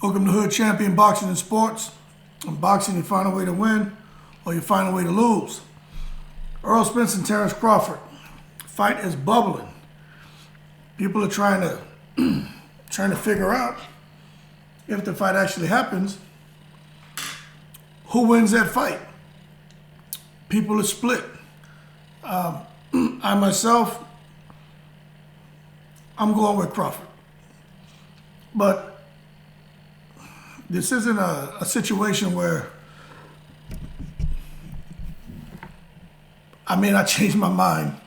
Welcome to Hood Champion Boxing and Sports. In boxing, you find a way to win or you find a way to lose. Errol Spence and Terrence Crawford. Fight is bubbling. People are trying to figure out if the fight actually happens, who wins that fight. People are split. I myself, I'm going with Crawford. But this isn't a situation where I may not change my mind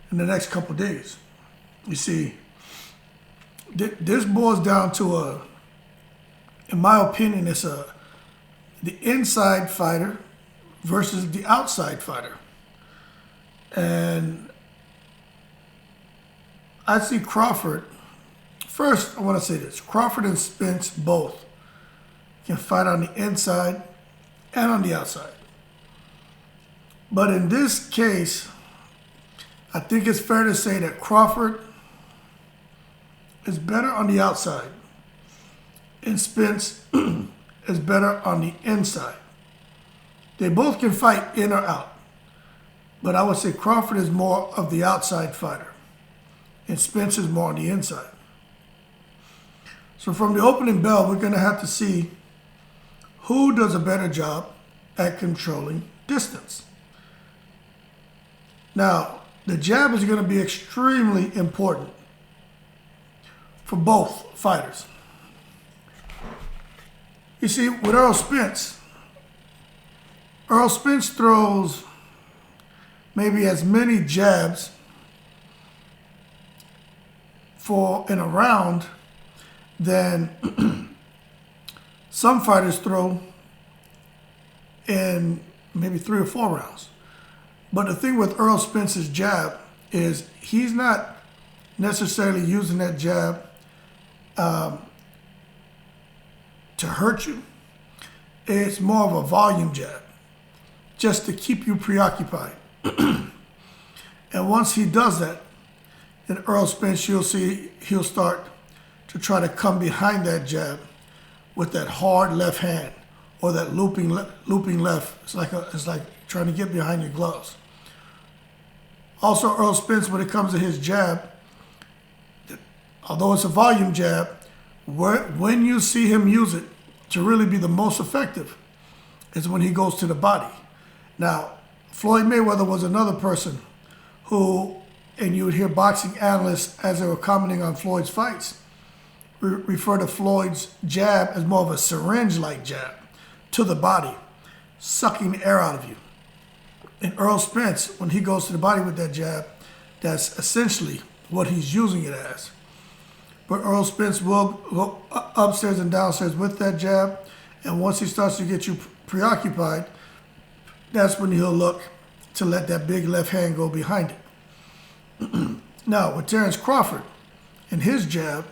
in the next couple of days. You see, this boils down to in my opinion, it's the inside fighter versus the outside fighter. And I see Crawford. First, I want to say this. Crawford and Spence both can fight on the inside and on the outside. But in this case, I think it's fair to say that Crawford is better on the outside and Spence is better on the inside. They both can fight in or out. But I would say Crawford is more of the outside fighter and Spence is more on the inside. So from the opening bell, we're going to have to see who does a better job at controlling distance. Now, the jab is going to be extremely important for both fighters. You see, with Errol Spence throws maybe as many jabs in a round than some fighters throw in maybe 3 or 4 rounds. But the thing with Errol Spence's jab is he's not necessarily using that jab to hurt you. It's more of a volume jab, just to keep you preoccupied. And once he does that, in Errol Spence, you'll see he'll start to try to come behind that jab with that hard left hand or that looping left. It's like trying to get behind your gloves. Also, Errol Spence, when it comes to his jab, although it's a volume jab, when you see him use it to really be the most effective is when he goes to the body. Now, Floyd Mayweather was another person who, and you would hear boxing analysts as they were commenting on Floyd's fights, refer to Floyd's jab as more of a syringe-like jab to the body, sucking air out of you. And Errol Spence, when he goes to the body with that jab, that's essentially what he's using it as. But Errol Spence will go upstairs and downstairs with that jab, and once he starts to get you preoccupied, that's when he'll look to let that big left hand go behind it. Now, with Terrence Crawford and his jab,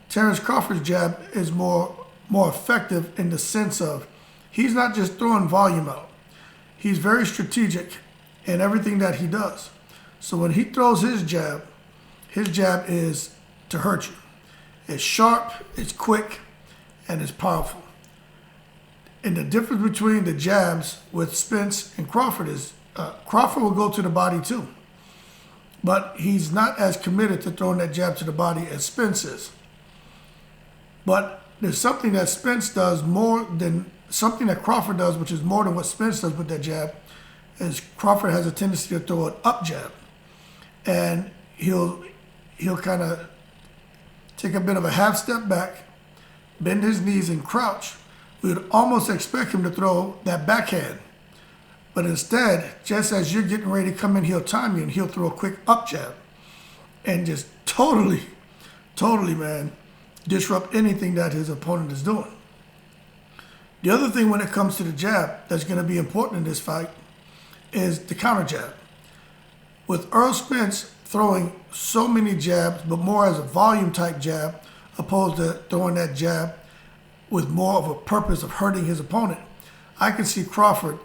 Terrence Crawford's jab is more effective in the sense of he's not just throwing volume out. He's very strategic in everything that he does. So when he throws his jab is to hurt you. It's sharp, it's quick, and it's powerful. And the difference between the jabs with Spence and Crawford is Crawford will go to the body too. But he's not as committed to throwing that jab to the body as Spence is. But there's something that Spence does more than something that Crawford does, which is more than what Spence does with that jab, is Crawford has a tendency to throw an up jab. And he'll kind of take a bit of a half step back, bend his knees and crouch. We would almost expect him to throw that backhand. But instead, just as you're getting ready to come in, he'll time you and he'll throw a quick up jab and just totally, man, disrupt anything that his opponent is doing. The other thing when it comes to the jab that's going to be important in this fight is the counter jab. With Errol Spence throwing so many jabs, but more as a volume type jab, opposed to throwing that jab with more of a purpose of hurting his opponent, I can see Crawford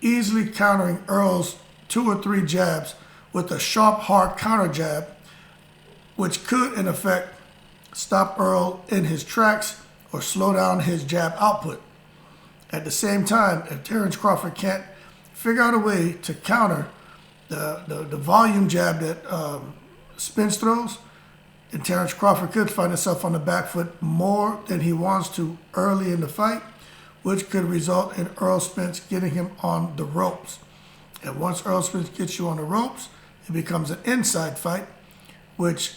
easily countering Errol's 2 or 3 jabs with a sharp, hard counter jab, which could, in effect, stop Errol in his tracks or slow down his jab output. At the same time, if Terence Crawford can't figure out a way to counter the volume jab that Spence throws, and Terence Crawford could find himself on the back foot more than he wants to early in the fight, which could result in Errol Spence getting him on the ropes. And once Errol Spence gets you on the ropes, it becomes an inside fight, which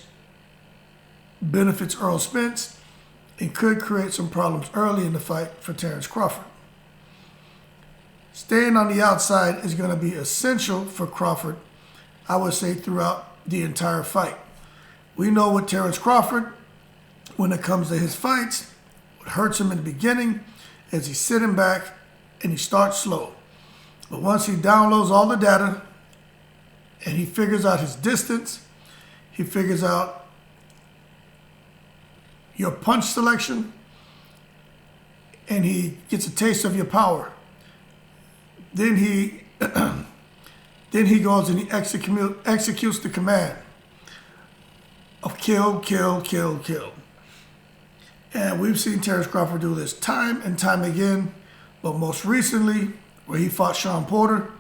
benefits Errol Spence and could create some problems early in the fight for Terence Crawford. Staying on the outside is going to be essential for Crawford, I would say, throughout the entire fight. We know with Terence Crawford, when it comes to his fights, what hurts him in the beginning is he's sitting back and he starts slow. But once he downloads all the data and he figures out his distance, he figures out your punch selection, and he gets a taste of your power, then he goes and he executes the command of kill, kill, kill, kill. And we've seen Terence Crawford do this time and time again, but most recently, where he fought Shawn Porter,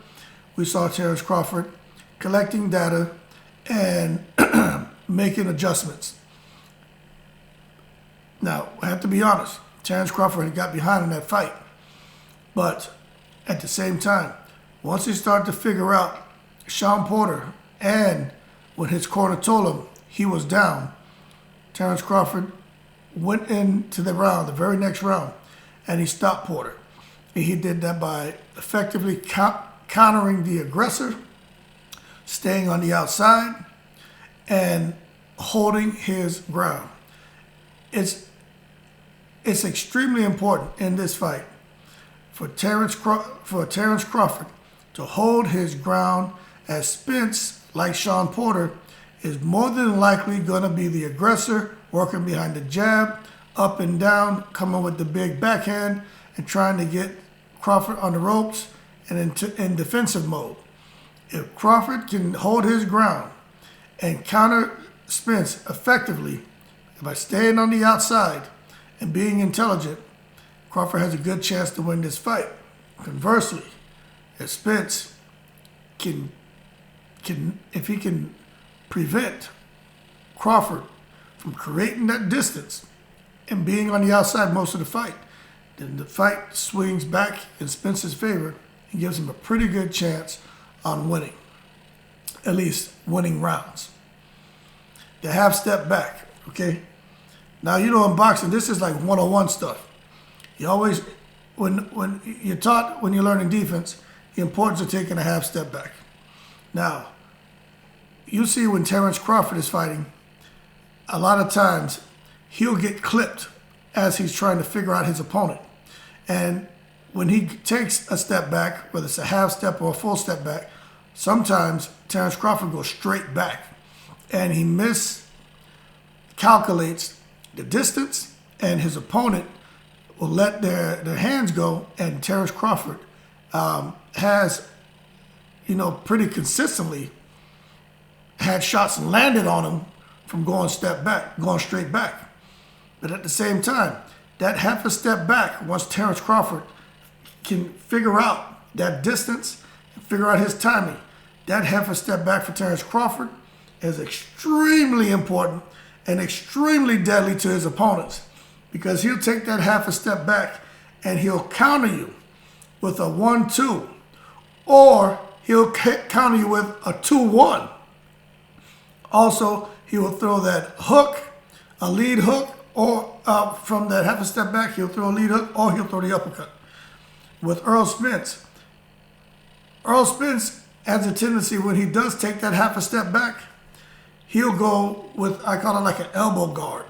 we saw Terence Crawford collecting data and making adjustments. Now, I have to be honest, Terence Crawford had got behind in that fight, but at the same time, once he started to figure out Shawn Porter, and when his corner told him he was down, Terence Crawford went into the round, the very next round, and he stopped Porter. And he did that by effectively countering the aggressor, staying on the outside, and holding his ground. It's extremely important in this fight for Terence Crawford to hold his ground, as Spence, like Shawn Porter, is more than likely going to be the aggressor, working behind the jab, up and down, coming with the big backhand, and trying to get Crawford on the ropes and in defensive mode. If Crawford can hold his ground and counter Spence effectively by staying on the outside and being intelligent, Crawford has a good chance to win this fight. Conversely, if Spence if he can prevent Crawford from creating that distance and being on the outside most of the fight, then the fight swings back in Spence's favor and gives him a pretty good chance on winning, at least winning rounds. The half step back, okay? Now, you know, in boxing, this is like 101 stuff. You always, when you're taught when you're learning defense, the importance of taking a half step back. Now, you see when Terence Crawford is fighting, a lot of times he'll get clipped as he's trying to figure out his opponent. And when he takes a step back, whether it's a half step or a full step back, sometimes Terence Crawford goes straight back and he miscalculates the distance, and his opponent will let their hands go, and Terence Crawford has, pretty consistently had shots landed on him from going straight back. But at the same time, that half a step back, once Terence Crawford can figure out that distance and figure out his timing, that half a step back for Terence Crawford is extremely important and extremely deadly to his opponents, because he'll take that half a step back and he'll counter you with a 1-2, or he'll counter you with a 2-1. Also, he will throw that hook, a lead hook, or from that half a step back, he'll throw a lead hook, or he'll throw the uppercut. With Errol Spence has a tendency, when he does take that half a step back, he'll go with, I call it like an elbow guard.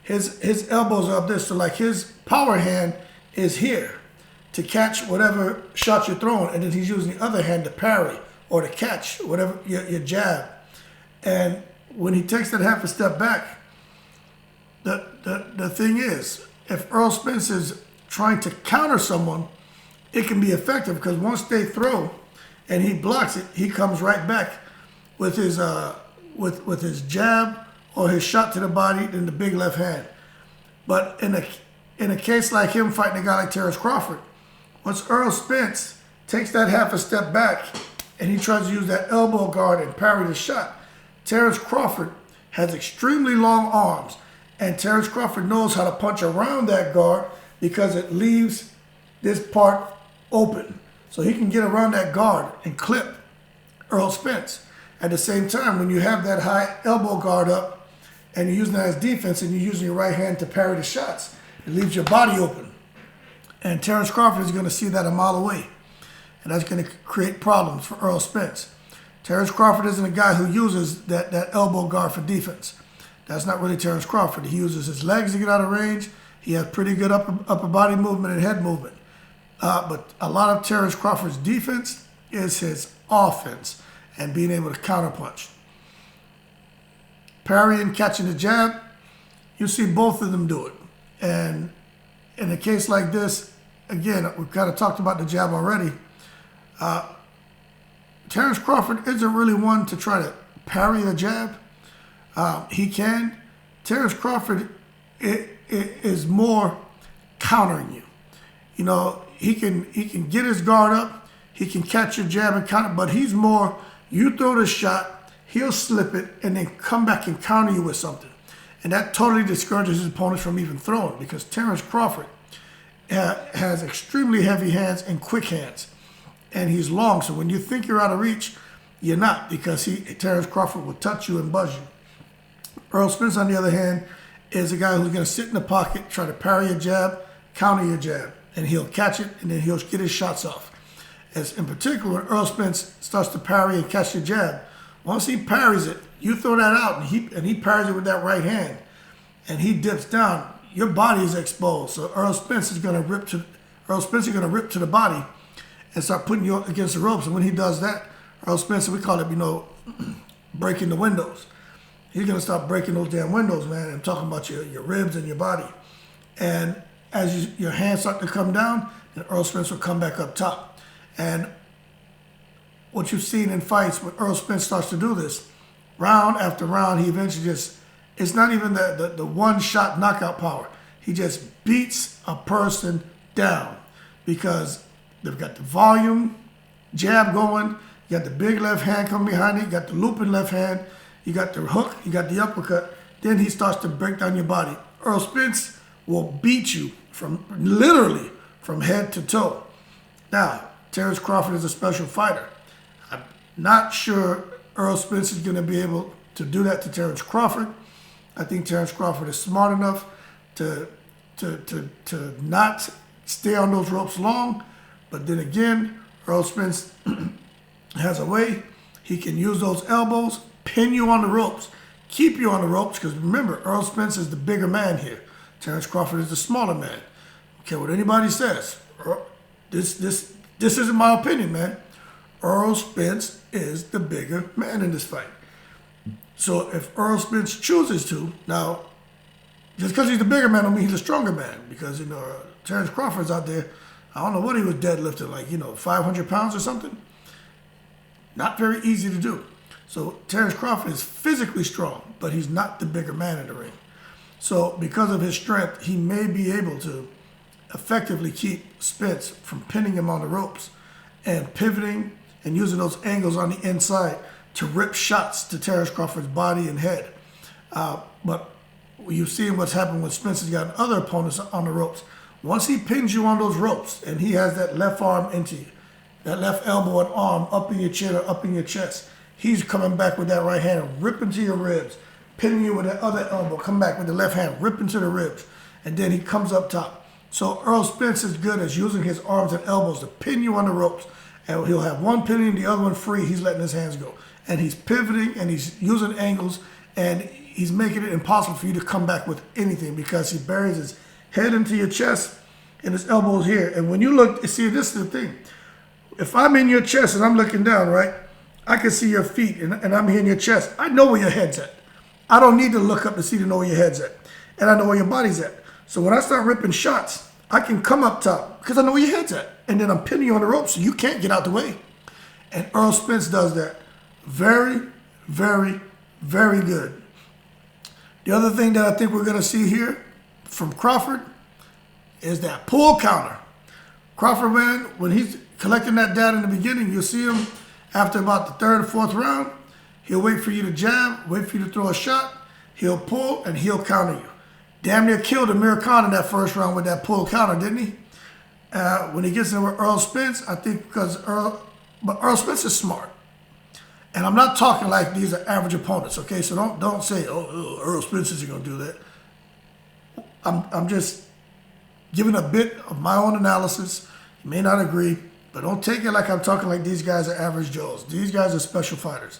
His elbows are up there, so like his power hand is here to catch whatever shot you're throwing, and then he's using the other hand to parry or to catch whatever your jab. And when he takes that half a step back, the thing is, if Errol Spence is trying to counter someone, it can be effective, because once they throw and he blocks it, he comes right back with his his jab or his shot to the body in the big left hand. But in in a case like him fighting a guy like Terrence Crawford, once Earl Spence takes that half a step back and he tries to use that elbow guard and parry the shot, Terrence Crawford has extremely long arms, and Terrence Crawford knows how to punch around that guard because it leaves this part open. So he can get around that guard and clip Earl Spence. At the same time, when you have that high elbow guard up and you're using that as defense and you're using your right hand to parry the shots, it leaves your body open. And Terrence Crawford is going to see that a mile away. And that's going to create problems for Earl Spence. Terrence Crawford isn't a guy who uses that elbow guard for defense. That's not really Terrence Crawford. He uses his legs to get out of range. He has pretty good upper body movement and head movement. But a lot of Terrence Crawford's defense is his offense and being able to counterpunch. Parrying, catching the jab, you see both of them do it. And in a case like this, again, we've kind of talked about the jab already. Terrence Crawford isn't really one to try to parry a jab. He can. Terrence Crawford is more countering you. You know, he can get his guard up, he can catch your jab and counter, but he's more, you throw the shot, he'll slip it, and then come back and counter you with something. And that totally discourages his opponents from even throwing, because Terrence Crawford has extremely heavy hands and quick hands. And he's long, so when you think you're out of reach, you're not, because Terrence Crawford will touch you and buzz you. Earl Spence, on the other hand, is a guy who's going to sit in the pocket, try to parry a jab, counter your jab, and he'll catch it, and then he'll get his shots off. As in particular, when Earl Spence starts to parry and catch your jab, once he parries it, you throw that out, and he parries it with that right hand, and he dips down, your body is exposed. So Earl Spence is going to rip to the body and start putting you against the ropes. And when he does that, Earl Spence, we call it, breaking the windows. He's going to start breaking those damn windows, man. I'm talking about your ribs and your body. And as your hands start to come down, then Earl Spence will come back up top. And what you've seen in fights when Earl Spence starts to do this, round after round, he eventually it's not even the one-shot knockout power. He just beats a person down because they've got the volume, jab going, you got the big left hand coming behind it, you got the looping left hand, you got the hook, you got the uppercut, then he starts to break down your body. Earl Spence will beat you literally from head to toe. Now, Terrence Crawford is a special fighter. I'm not sure Earl Spence is going to be able to do that to Terrence Crawford. I think Terrence Crawford is smart enough to not stay on those ropes long. But then again, Earl Spence has a way. He can use those elbows, pin you on the ropes, keep you on the ropes. Because remember, Earl Spence is the bigger man here. Terrence Crawford is the smaller man. Don't care what anybody says. This isn't my opinion, man. Earl Spence is the bigger man in this fight. So if Earl Spence chooses to, now, just because he's the bigger man don't mean he's the stronger man. Because, Terrence Crawford's out there, I don't know what he was deadlifting, 500 pounds or something. Not very easy to do. So Terrence Crawford is physically strong, but he's not the bigger man in the ring. So because of his strength, he may be able to effectively keep Spence from pinning him on the ropes and pivoting and using those angles on the inside to rip shots to Terrence Crawford's body and head. But you've seen what's happened when Spence has gotten other opponents on the ropes. Once he pins you on those ropes and he has that left arm into you, that left elbow and arm up in your chin or up in your chest, he's coming back with that right hand, ripping to your ribs, pinning you with that other elbow, come back with the left hand, ripping to the ribs, and then he comes up top. So Earl Spence is good at using his arms and elbows to pin you on the ropes, and he'll have one pinning, the other one free. He's letting his hands go. And he's pivoting, and he's using angles, and he's making it impossible for you to come back with anything because he buries his head into your chest and his elbows here. And when you look, see, this is the thing. If I'm in your chest and I'm looking down, right, I can see your feet, and I'm here in your chest. I know where your head's at. I don't need to look up to know where your head's at. And I know where your body's at. So when I start ripping shots, I can come up top because I know where your head's at. And then I'm pinning you on the rope so you can't get out the way. And Earl Spence does that very, very, very good. The other thing that I think we're going to see here from Crawford, is that pull counter. Crawford, man, when he's collecting that data in the beginning, you'll see him after about the third or fourth round. He'll wait for you to jab, wait for you to throw a shot. He'll pull and he'll counter you. Damn near killed Amir Khan in that first round with that pull counter, didn't he? When he gets in with Earl Spence, I think because Earl Spence is smart. And I'm not talking like these are average opponents, okay? So don't say, oh, Earl Spence isn't going to do that. I'm just giving a bit of my own analysis. You may not agree, but don't take it like I'm talking like these guys are average Joes. These guys are special fighters.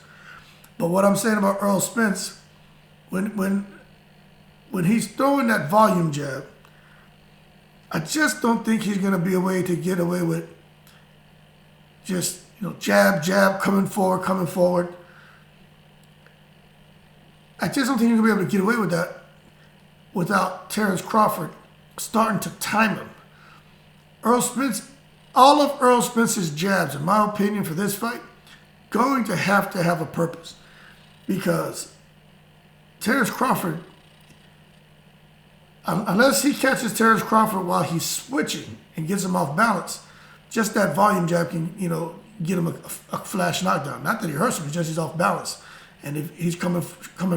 But what I'm saying about Earl Spence, when he's throwing that volume jab, I just don't think he's going to be a way to get away with just, jab, coming forward. I just don't think he's going to be able to get away with that without Terence Crawford starting to time him. Earl Spence, all of Earl Spence's jabs, in my opinion, for this fight, going to have a purpose. Because Terence Crawford, unless he catches Terence Crawford while he's switching and gets him off balance, just that volume jab can, get him a flash knockdown. Not that he hurts him, it's just he's off balance. And if he's coming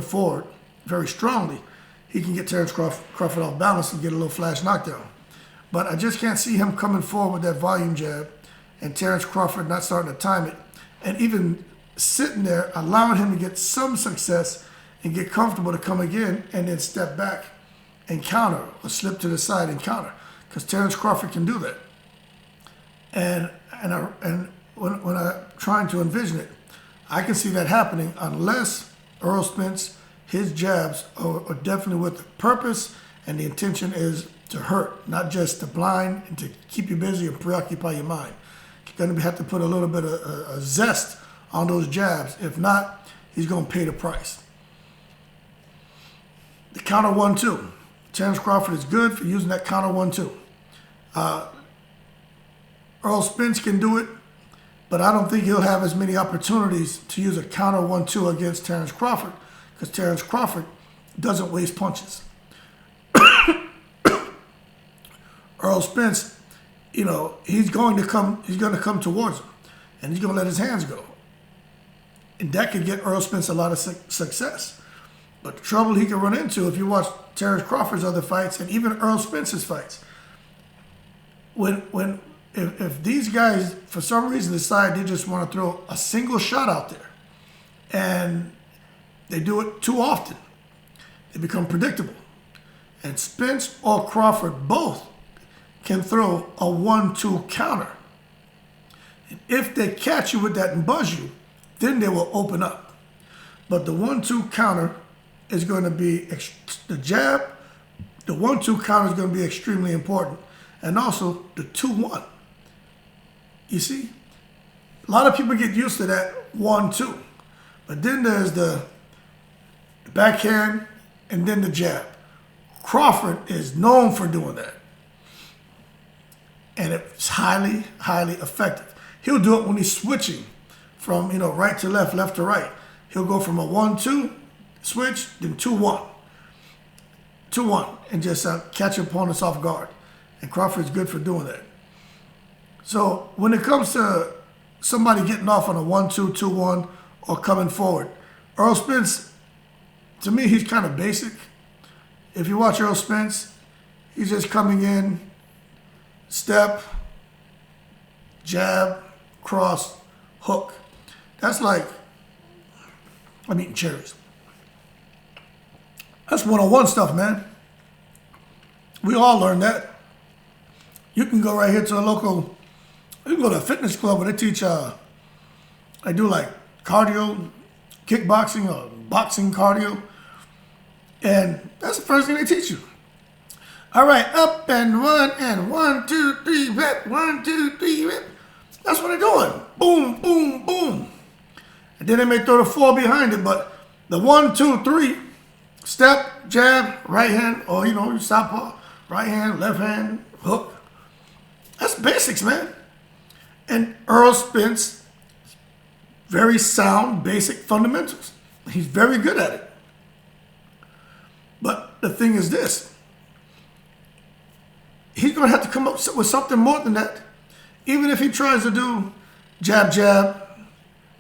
forward very strongly, he can get Terence Crawford off balance and get a little flash knockdown. But I just can't see him coming forward with that volume jab and Terence Crawford not starting to time it. And even sitting there, allowing him to get some success and get comfortable to come again and then step back and counter or slip to the side and counter. Because Terence Crawford can do that. And when I'm trying to envision it, I can see that happening unless Earl Spence, his jabs are definitely with the purpose and the intention is to hurt, not just to blind and to keep you busy and preoccupy your mind. You're going to have to put a little bit of a zest on those jabs. If not, he's going to pay the price. The counter 1-2. Terence Crawford is good for using that counter 1-2. Earl Spence can do it, but I don't think he'll have as many opportunities to use a counter 1-2 against Terence Crawford because Terence Crawford doesn't waste punches. Earl Spence, he's going to come towards him, and he's going to let his hands go. And that could get Earl Spence a lot of success. But the trouble he can run into, if you watch Terence Crawford's other fights and even Earl Spence's fights, if these guys, for some reason, decide they just want to throw a single shot out there, and they do it too often, they become predictable. And Spence or Crawford both can throw a 1-2 counter. And if they catch you with that and buzz you, then they will open up. But the 1-2 counter is going to be, the jab, the 1-2 counter is going to be extremely important. And also the 2-1. You see, a lot of people get used to that 1-2. But then there's the backhand and then the jab. Crawford is known for doing that. And it's highly, highly effective. He'll do it when he's switching from, right to left, left to right. He'll go from a 1-2 switch, then 2-1. 2-1, and just catch opponents off guard. And Crawford's good for doing that. So when it comes to somebody getting off on a 1-2, 2-1, or coming forward, Earl Spence, to me, he's kind of basic. If you watch Earl Spence, he's just coming in, step, jab, cross, hook. That's like, I'm eating cherries. That's one-on-one stuff, man. We all learned that. You can go right here to you can go to a fitness club where they teach, I do like cardio, kickboxing or boxing cardio. And that's the first thing they teach you. All right, up and 1, 2, 3, rep, 1, 2, 3, rep. That's what they're doing. Boom, boom, boom. And then they may throw the 4 behind it, but the 1, 2, 3, step, jab, right hand, or southpaw, right hand, left hand, hook. That's basics, man. And Earl Spence, very sound, basic fundamentals. He's very good at it. But the thing is this. he's going to have to come up with something more than that. Even if he tries to do jab, jab,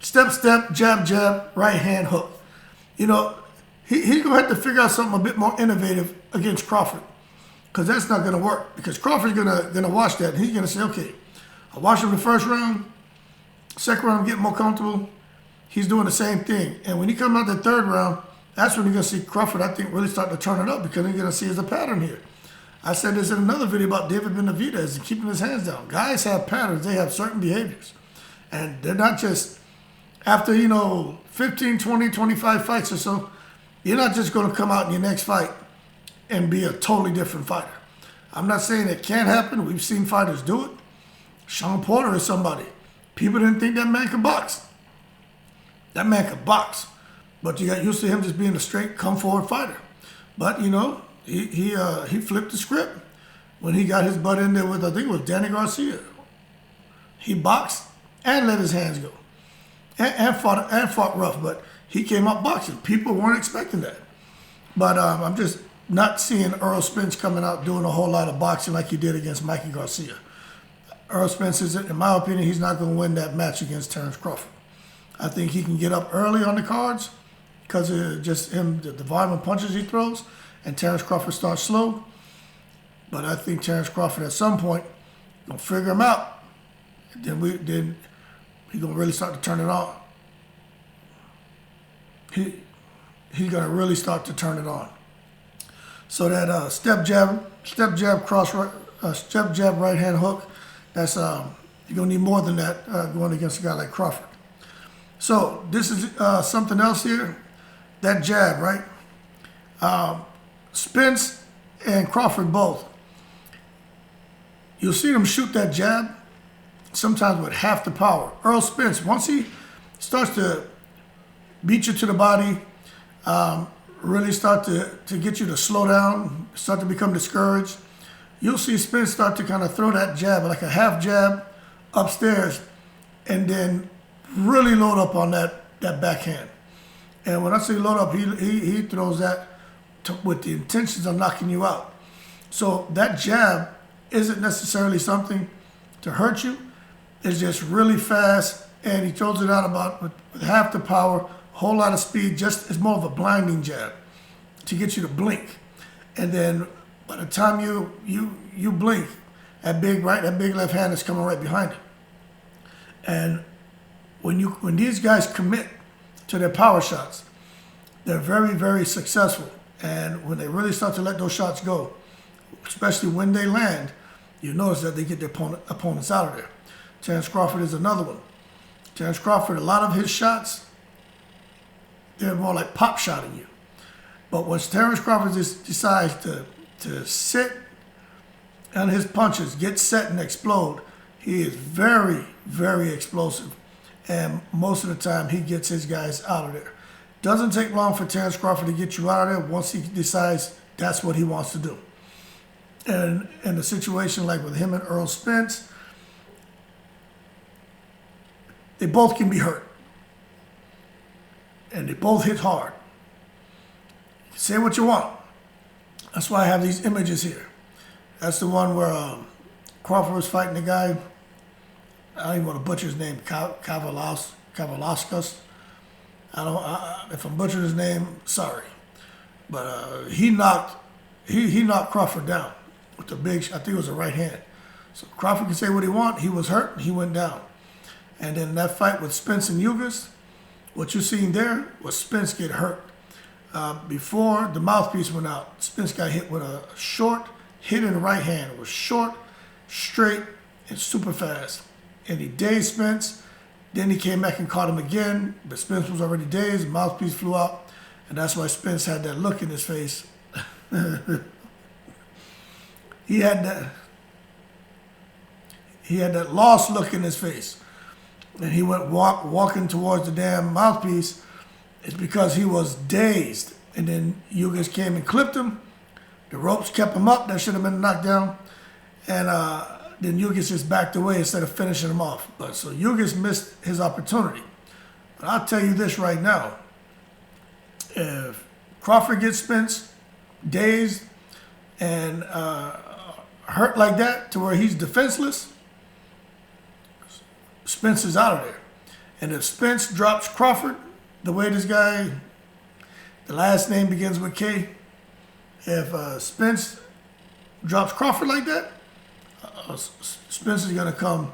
step, step, jab, jab, right hand hook. You know, he's going to have to figure out something a bit more innovative against Crawford. Because that's not going to work. Because Crawford's gonna watch that. And he's going to say, okay, I watched him the first round. Second round, I'm getting more comfortable. He's doing the same thing. And when he comes out the third round, that's when you're going to see Crawford, I think, really start to turn it up. Because you're going to see there's a pattern here. I said this in another video about David Benavidez and keeping his hands down. Guys have patterns. They have certain behaviors. And they're not just, after, 15, 20, 25 fights or so, you're not just going to come out in your next fight and be a totally different fighter. I'm not saying it can't happen. We've seen fighters do it. Sean Porter is somebody. People didn't think that man could box. That man could box. But you got used to him just being a straight come-forward fighter. But, he flipped the script when he got his butt in there with, I think it was Danny Garcia. He boxed and let his hands go. And fought rough, but he came up boxing. People weren't expecting that. But I'm just not seeing Earl Spence coming out doing a whole lot of boxing like he did against Mikey Garcia. Earl Spence is, in my opinion, he's not going to win that match against Terence Crawford. I think he can get up early on the cards because of just him, the volume of punches he throws, and Terence Crawford starts slow. But I think Terence Crawford at some point will figure him out. Then he's going to really start to turn it on. He's going to really start to turn it on. So that step jab, cross right, step jab, right hand hook. That's you're gonna need more than that going against a guy like Crawford. So this is something else here. That jab, right? Spence and Crawford both. You'll see them shoot that jab sometimes with half the power. Earl Spence, once he starts to beat you to the body, really start to get you to slow down, start to become discouraged, you'll see Spence start to kind of throw that jab, like a half jab upstairs, and then really load up on that backhand. And when I say load up, he throws that with the intentions of knocking you out. So that jab isn't necessarily something to hurt you. It's just really fast, and he throws it out about with half the power, whole lot of speed. Just it's more of a blinding jab to get you to blink, and then by the time you blink, that big left hand is coming right behind it. And when these guys commit to their power shots, they're very, very successful. And when they really start to let those shots go, especially when they land, you notice that they get their opponents out of there. Terence Crawford is another one. Terence Crawford, a lot of his shots, they're more like pop shotting you. But once Terence Crawford decides to sit on his punches, get set and explode, he is very, very explosive. And most of the time, he gets his guys out of there. Doesn't take long for Terence Crawford to get you out of there once he decides that's what he wants to do. And in a situation like with him and Earl Spence, they both can be hurt. And they both hit hard. Say what you want. That's why I have these images here. That's the one where Crawford was fighting the guy, I don't even want to butcher his name, Kavalauskas. If I'm butchering his name, sorry. But he knocked Crawford down with a big, I think it was a right hand. So Crawford can say what he wants. He was hurt, he went down. And then that fight with Spence and Ugas, what you're seeing there was Spence get hurt. Before the mouthpiece went out, Spence got hit with a short hit in the right hand. It was short, straight, and super fast. And he dazed Spence. Then he came back and caught him again, but Spence was already dazed. The mouthpiece flew out, and that's why Spence had that look in his face. He had that lost look in his face. And he went walking towards the damn mouthpiece. It's because he was dazed. And then Ugas came and clipped him. The ropes kept him up. That should have been a knockdown. And then Ugas just backed away instead of finishing him off. But so Ugas missed his opportunity. But I'll tell you this right now. If Crawford gets Spence dazed and hurt like that to where he's defenseless, Spence is out of there. And if Spence drops Crawford, the way this guy, the last name begins with K, if Spence drops Crawford like that, Spence is going to come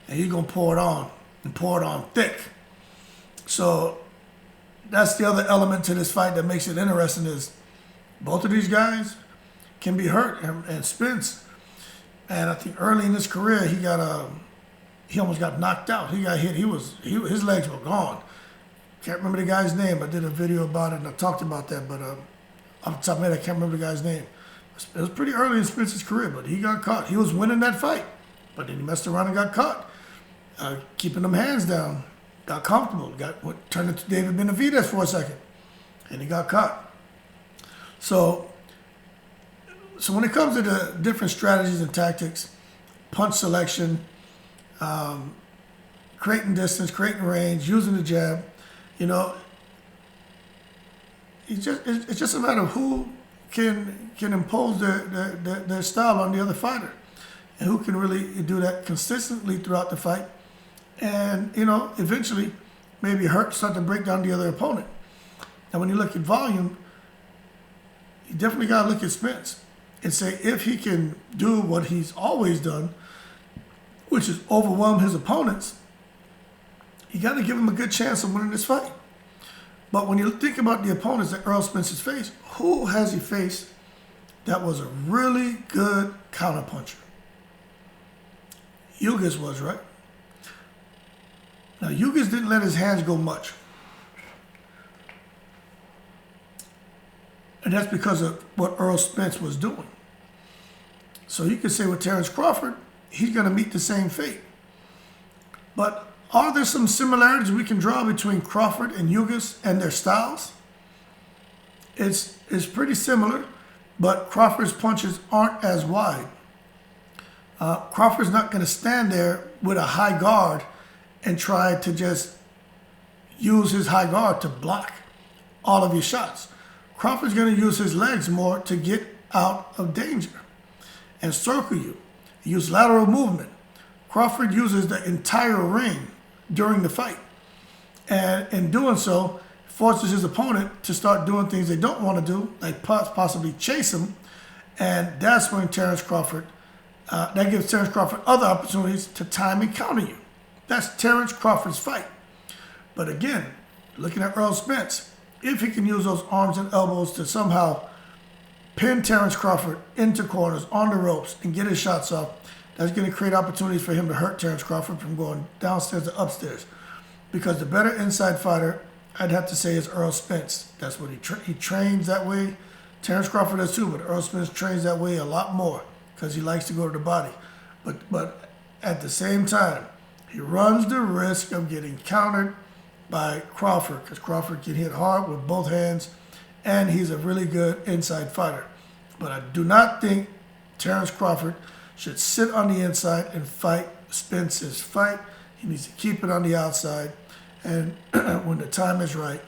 and he's going to pour it on and pour it on thick. So that's the other element to this fight that makes it interesting is both of these guys can be hurt. And Spence, and I think early in his career, he almost got knocked out. He got hit. His legs were gone. Can't remember the guy's name. I did a video about it and I talked about that, but off the top of my head, I can't remember the guy's name. It was pretty early in Spence's career, but he got caught. He was winning that fight, but then he messed around and got caught. Keeping them hands down, got comfortable, turned into David Benavidez for a second, and he got caught. So when it comes to the different strategies and tactics, punch selection, creating distance, creating range, using the jab, it's just a matter of who can impose their style on the other fighter, and who can really do that consistently throughout the fight, and eventually maybe start to break down the other opponent. Now, when you look at volume, you definitely got to look at Spence and say if he can do what he's always done, which is overwhelm his opponents, you got to give him a good chance of winning this fight. But when you think about the opponents that Errol Spence has faced, who has he faced that was a really good counterpuncher? Ugas was, right? Now, Ugas didn't let his hands go much. And that's because of what Errol Spence was doing. So you could say with Terence Crawford, he's going to meet the same fate. But are there some similarities we can draw between Crawford and Ugas and their styles? It's pretty similar, but Crawford's punches aren't as wide. Crawford's not going to stand there with a high guard and try to just use his high guard to block all of your shots. Crawford's going to use his legs more to get out of danger and circle you. Use lateral movement. Crawford uses the entire ring during the fight. And in doing so, forces his opponent to start doing things they don't want to do, like possibly chase him. And that's when Terence Crawford, that gives Terence Crawford other opportunities to time and counter you. That's Terence Crawford's fight. But again, looking at Errol Spence, if he can use those arms and elbows to somehow pin Terence Crawford into corners, on the ropes, and get his shots off, that's going to create opportunities for him to hurt Terence Crawford from going downstairs to upstairs. Because the better inside fighter, I'd have to say, is Errol Spence. That's what he trains that way. Terence Crawford does too, but Errol Spence trains that way a lot more because he likes to go to the body. But at the same time, he runs the risk of getting countered by Crawford because Crawford can hit hard with both hands, and he's a really good inside fighter. But I do not think Terence Crawford should sit on the inside and fight Spence's fight. He needs to keep it on the outside, and when the time is right,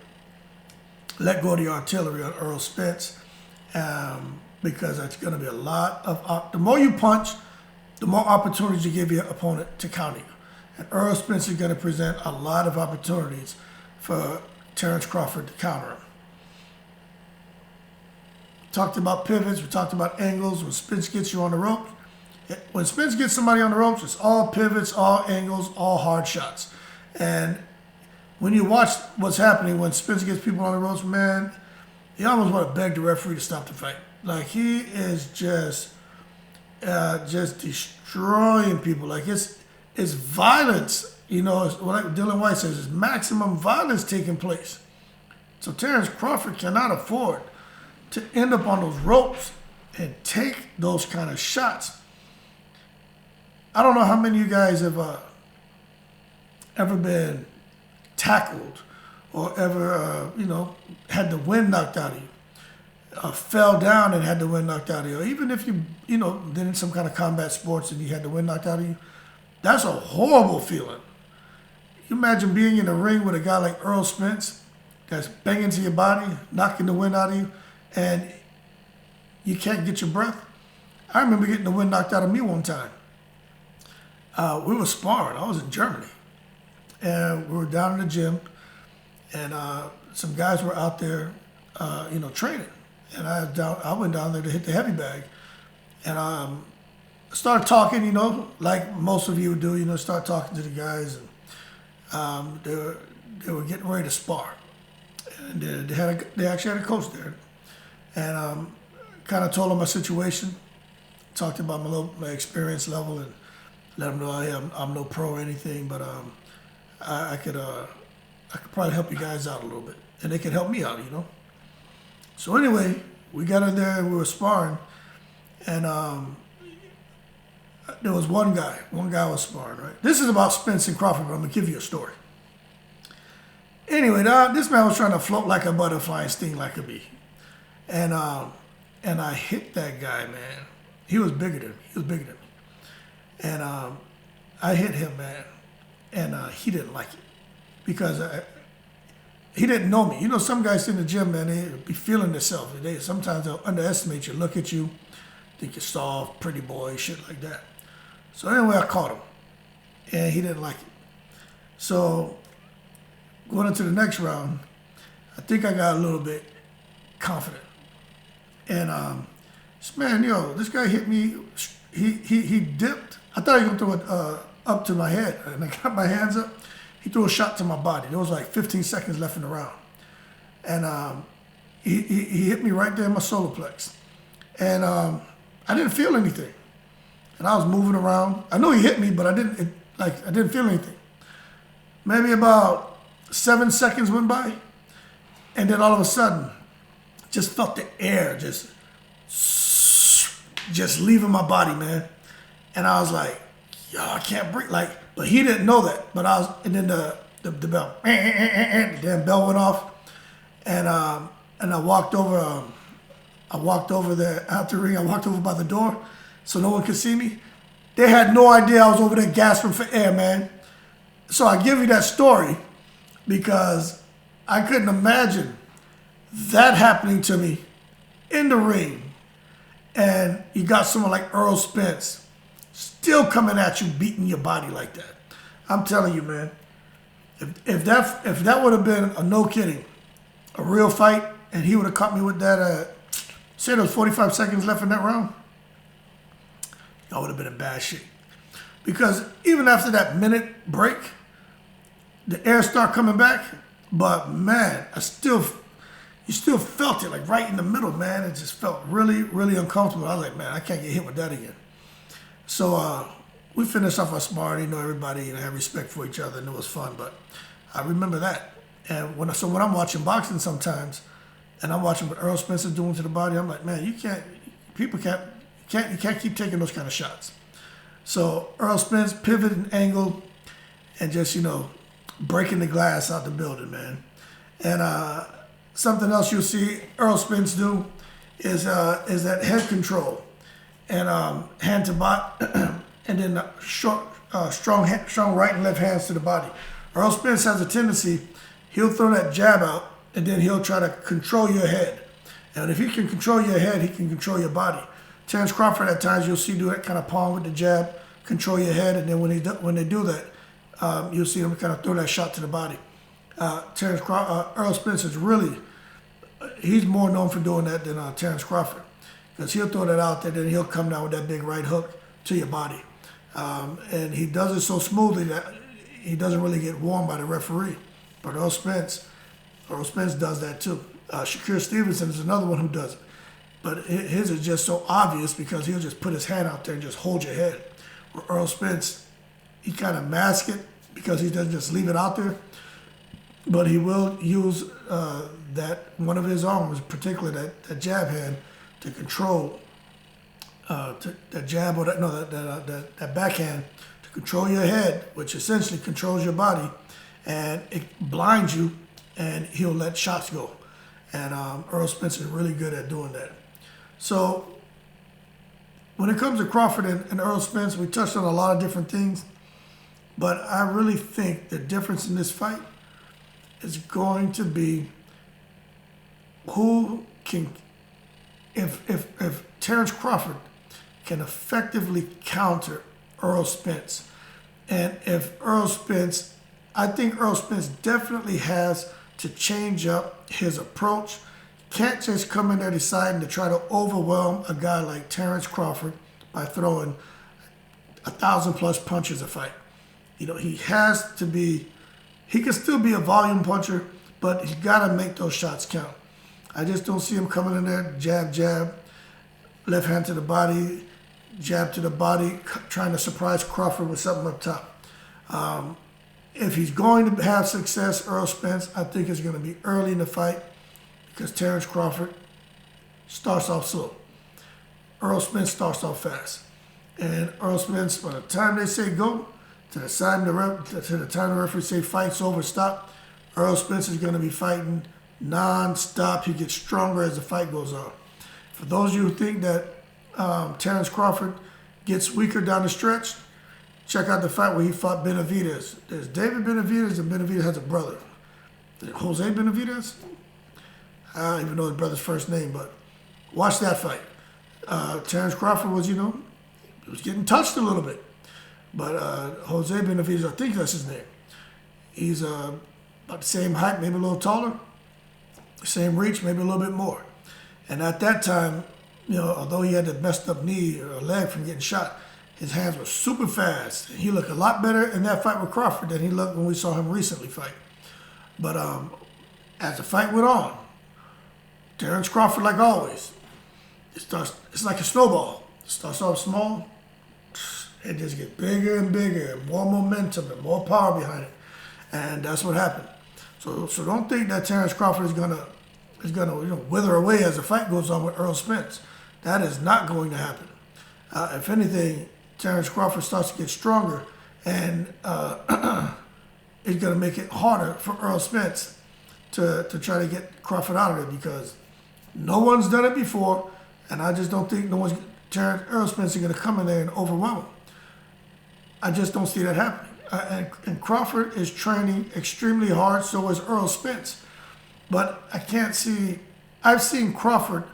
let go of the artillery on Errol Spence, because that's going to be a lot of... the more you punch, the more opportunities you give your opponent to counter you. And Errol Spence is going to present a lot of opportunities for Terence Crawford to counter him. Talked about pivots, we talked about angles. When Spence gets you on the ropes, when Spence gets somebody on the ropes, it's all pivots, all angles, all hard shots. And when you watch what's happening when Spence gets people on the ropes, man, you almost want to beg the referee to stop the fight. Like, he is just destroying people. Like, it's violence, like Dylan White says, it's maximum violence taking place. So Terence Crawford cannot afford to end up on those ropes and take those kind of shots. I don't know how many of you guys have ever been tackled or ever, had the wind knocked out of you, fell down and had the wind knocked out of you, or even if you did in some kind of combat sports and you had the wind knocked out of you. That's a horrible feeling. You imagine being in a ring with a guy like Errol Spence that's banging to your body, knocking the wind out of you, and you can't get your breath. I remember getting the wind knocked out of me one time. We were sparring. I was in Germany. And we were down in the gym. And some guys were out there, training. And I went down there to hit the heavy bag. And started talking, like most of you do, start talking to the guys. And they were getting ready to spar. And they actually had a coach there. And kind of told them my situation. Talked about my experience level and let them know, hey, I'm no pro or anything, but I could probably help you guys out a little bit. And they could help me out, So anyway, we got in there and we were sparring. And there was one guy was sparring, right? This is about Spence and Crawford, but I'm going to give you a story. Anyway, this man was trying to float like a butterfly and sting like a bee. And I hit that guy, man. He was bigger than me. And I hit him, man. And he didn't like it because he didn't know me. Some guys in the gym, man, they be feeling themselves. Sometimes they'll underestimate you, look at you, think you're soft, pretty boy, shit like that. So anyway, I caught him. And he didn't like it. So going into the next round, I think I got a little bit confident. And this guy hit me. He dipped. I thought he was gonna throw it up to my head, and I got my hands up. He threw a shot to my body. There was like 15 seconds left in the round, and he hit me right there in my solar plex, and I didn't feel anything, and I was moving around. I know he hit me, but I didn't feel anything. Maybe about 7 seconds went by, and then all of a sudden, just felt the air just leaving my body, man. And I was like, yo, I can't breathe. But he didn't know that. And then the bell, the damn bell went off. And I walked over. I walked over there out the ring. I walked over by the door so no one could see me. They had no idea I was over there gasping for air, man. So I give you that story because I couldn't imagine that happening to me in the ring. And you got someone like Earl Spence still coming at you, beating your body like that. I'm telling you, man, if that would have been a no kidding, a real fight, and he would have caught me with that, say there was 45 seconds left in that round, I would have been in bad shape. Because even after that minute break, the air started coming back, but man, you still felt it like right in the middle, man. It just felt really, really uncomfortable. I was like, man, I can't get hit with that again. So we finished off our sparring. Everybody had respect for each other, and it was fun. But I remember that. And when I'm watching boxing sometimes, and I'm watching what Earl Spence is doing to the body, I'm like, man, you can't keep taking those kind of shots. So Earl Spence pivoted and angled, and just breaking the glass out the building, man. And something else you'll see Earl Spence do is that head control and hand to body, and then strong right and left hands to the body. Earl Spence has a tendency, he'll throw that jab out and then he'll try to control your head. And if he can control your head, he can control your body. Terrence Crawford at times you'll see do that kind of palm with the jab, control your head, and then when they do that, you'll see him kind of throw that shot to the body. Earl Spence is he's more known for doing that than Terrence Crawford, because he'll throw that out there, then he'll come down with that big right hook to your body. And he does it so smoothly that he doesn't really get warned by the referee. But Earl Spence does that too. Shakur Stevenson is another one who does it. But his is just so obvious because he'll just put his hand out there and just hold your head. Where Earl Spence, he kind of masks it because he doesn't just leave it out there. But he will use that one of his arms, particularly that jab hand, to control that jab or that backhand to control your head, which essentially controls your body, and it blinds you, and he'll let shots go. And Earl Spence is really good at doing that. So when it comes to Crawford and Earl Spence, we touched on a lot of different things, but I really think the difference in this fight is going to be who can, if Terrence Crawford can effectively counter Earl Spence. And if Earl Spence, I think Earl Spence definitely has to change up his approach. Can't just come in there deciding to try to overwhelm a guy like Terrence Crawford by throwing 1,000+ punches a fight. He has to be, he can still be a volume puncher, but he's got to make those shots count. I just don't see him coming in there, jab, jab, left hand to the body, jab to the body, trying to surprise Crawford with something up top. If he's going to have success, Earl Spence, I think it's going to be early in the fight because Terrence Crawford starts off slow. Earl Spence starts off fast. And Earl Spence, by the time they say go, to the time the referee say fight's over, stop, Earl Spence is going to be fighting non-stop. He gets stronger as the fight goes on. For those of you who think that Terrence Crawford gets weaker down the stretch, check out the fight where he fought Benavidez. There's David Benavidez, and Benavidez has a brother. Jose Benavidez? I don't even know his brother's first name, but watch that fight. Terrence Crawford was, he was getting touched a little bit. But Jose Benavidez, I think that's his name. He's about the same height, maybe a little taller. Same reach, maybe a little bit more. And at that time, although he had a messed up knee or a leg from getting shot, his hands were super fast. He looked a lot better in that fight with Crawford than he looked when we saw him recently fight. But as the fight went on, Terrence Crawford, like always, it's like a snowball. It starts off small, it just gets bigger and bigger, and more momentum and more power behind it. And that's what happened. So don't think that Terrence Crawford is gonna wither away as the fight goes on with Earl Spence. That is not going to happen. If anything, Terrence Crawford starts to get stronger, and it's going to make it harder for Earl Spence to try to get Crawford out of it because no one's done it before, and I just don't think Earl Spence is going to come in there and overwhelm him. I just don't see that happening. And Crawford is training extremely hard, so is Earl Spence. But I've seen Crawford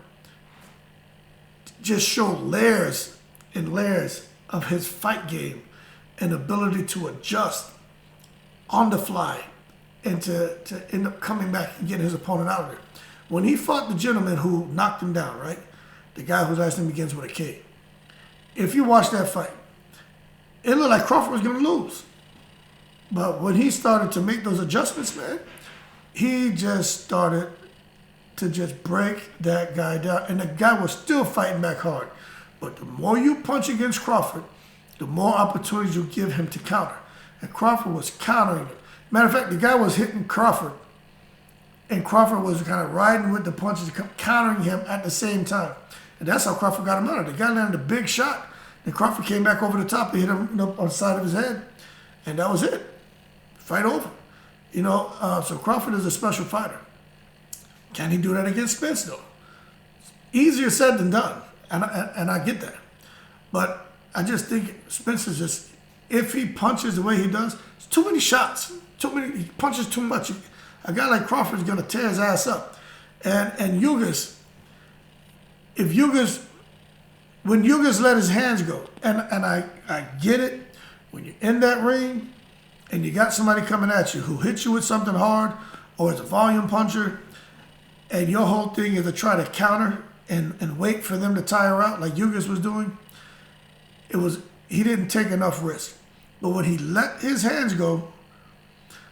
just show layers and layers of his fight game and ability to adjust on the fly and to end up coming back and getting his opponent out of there. When he fought the gentleman who knocked him down, right? The guy whose last name begins with a K. If you watch that fight, it looked like Crawford was going to lose. But when he started to make those adjustments, man, he just started to just break that guy down. And the guy was still fighting back hard. But the more you punch against Crawford, the more opportunities you give him to counter. And Crawford was countering it. Matter of fact, the guy was hitting Crawford. And Crawford was kind of riding with the punches, countering him at the same time. And that's how Crawford got him out of it. The guy landed a big shot. And Crawford came back over the top and hit him on the side of his head. And that was it. Fight over. So Crawford is a special fighter. Can he do that against Spence, though? Easier said than done. And I get that. But I just think Spence is just, if he punches the way he does, it's too many shots. He punches too much. A guy like Crawford is going to tear his ass up. And Ugas, when Ugas let his hands go, and I get it, when you're in that ring and you got somebody coming at you who hits you with something hard or is a volume puncher, and your whole thing is to try to counter and wait for them to tire out like Ugas was doing, he didn't take enough risk. But when he let his hands go,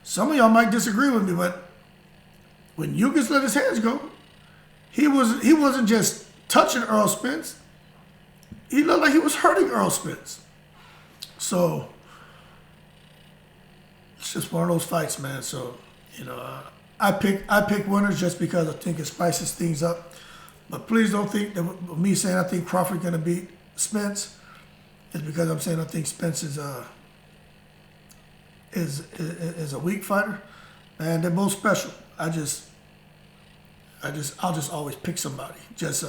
some of y'all might disagree with me, but when Ugas let his hands go, he wasn't just touching Earl Spence. He looked like he was hurting Earl Spence. So it's just one of those fights, man. So, I pick winners just because I think it spices things up. But please don't think that me saying I think Crawford going to beat Spence is because I'm saying I think Spence is a weak fighter. And they're both special. I'll just always pick somebody just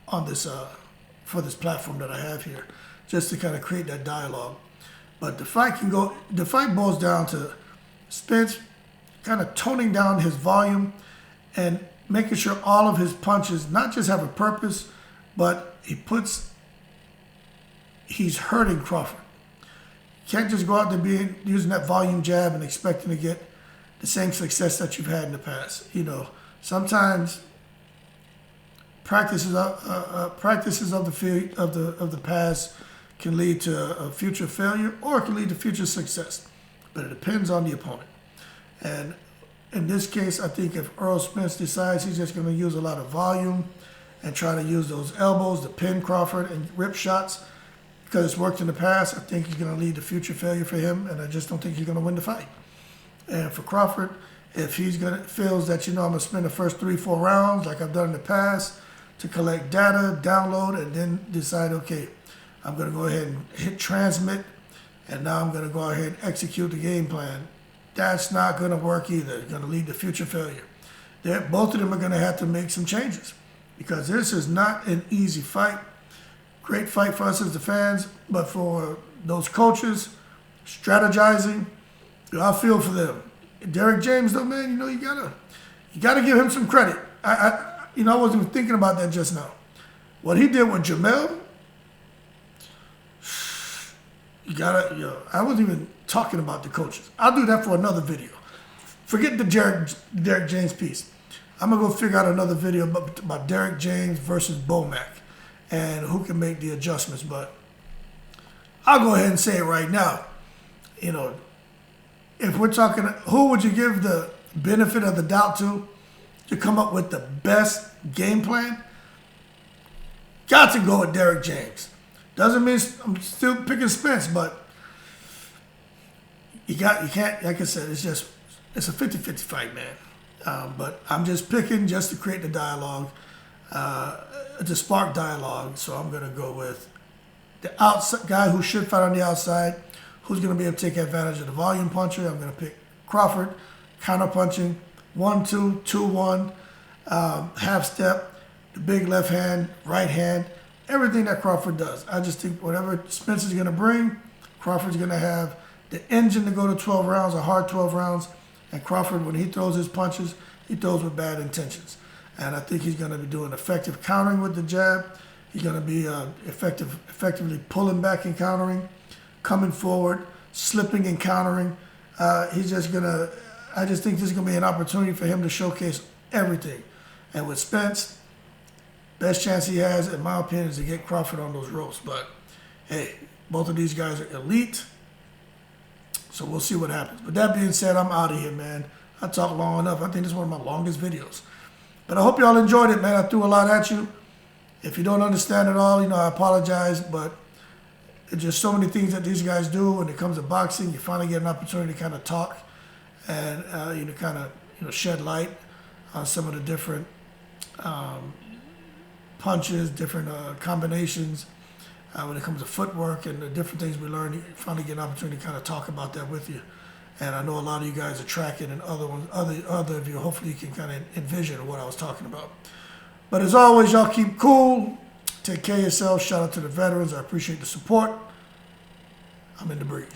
on this for this platform that I have here, just to kind of create that dialogue. But the fight boils down to Spence kind of toning down his volume and making sure all of his punches not just have a purpose, but he puts he's hurting Crawford. You can't just go out there using that volume jab and expecting to get the same success that you've had in the past. You know, sometimes practices of the past can lead to a future failure, or it can lead to future success. But it depends on the opponent. And in this case, I think if Errol Spence decides he's just going to use a lot of volume and try to use those elbows to pin Crawford and rip shots, because it's worked in the past, I think he's going to lead to future failure for him, and I just don't think he's going to win the fight. And for Crawford, if he's feels that, I'm going to spend the first 3-4 rounds like I've done in the past to collect data, download, and then decide, okay, I'm going to go ahead and hit transmit, and now I'm going to go ahead and execute the game plan. That's not going to work either. It's going to lead to future failure. Both of them are going to have to make some changes, because this is not an easy fight. Great fight for us as the fans, but for those coaches strategizing, I feel for them. Derek James, though, man, you gotta give him some credit. I wasn't even thinking about that just now. What he did with Jamel, I wasn't even talking about the coaches. I'll do that for another video. Forget the Derek James piece. I'm gonna go figure out another video about Derek James versus Bomac and who can make the adjustments. But I'll go ahead and say it right now. If we're talking, who would you give the benefit of the doubt to come up with the best game plan? Got to go with Derek James. Doesn't mean I'm still picking Spence, but you can't, like I said, it's a 50-50 fight, man. But I'm just picking just to create the dialogue, to spark dialogue. So I'm going to go with the outside guy who should fight on the outside, who's going to be able to take advantage of the volume puncher. I'm going to pick Crawford, counter punching, 1-2, 2-1, half step, the big left hand, right hand, everything that Crawford does. I just think whatever Spence is going to bring, Crawford's going to have the engine to go to 12 rounds, a hard 12 rounds. And Crawford, when he throws his punches, he throws with bad intentions. And I think he's going to be doing effective countering with the jab. He's going to be effectively pulling back and countering, coming forward, slipping and countering. I just think this is going to be an opportunity for him to showcase everything. And with Spence, best chance he has, in my opinion, is to get Crawford on those ropes. But, hey, both of these guys are elite. So we'll see what happens. But that being said, I'm out of here, man. I talked long enough. I think this is one of my longest videos. But I hope y'all enjoyed it, man. I threw a lot at you. If you don't understand it all, I apologize. But it's just so many things that these guys do when it comes to boxing. You finally get an opportunity to kind of talk and shed light on some of the different punches, different combinations. When it comes to footwork and the different things we learn, you finally get an opportunity to kind of talk about that with you. And I know a lot of you guys are tracking, and other of you, hopefully you can kind of envision what I was talking about. But as always, y'all keep cool. Take care of yourselves. Shout out to the veterans. I appreciate the support. I'm in the breeze.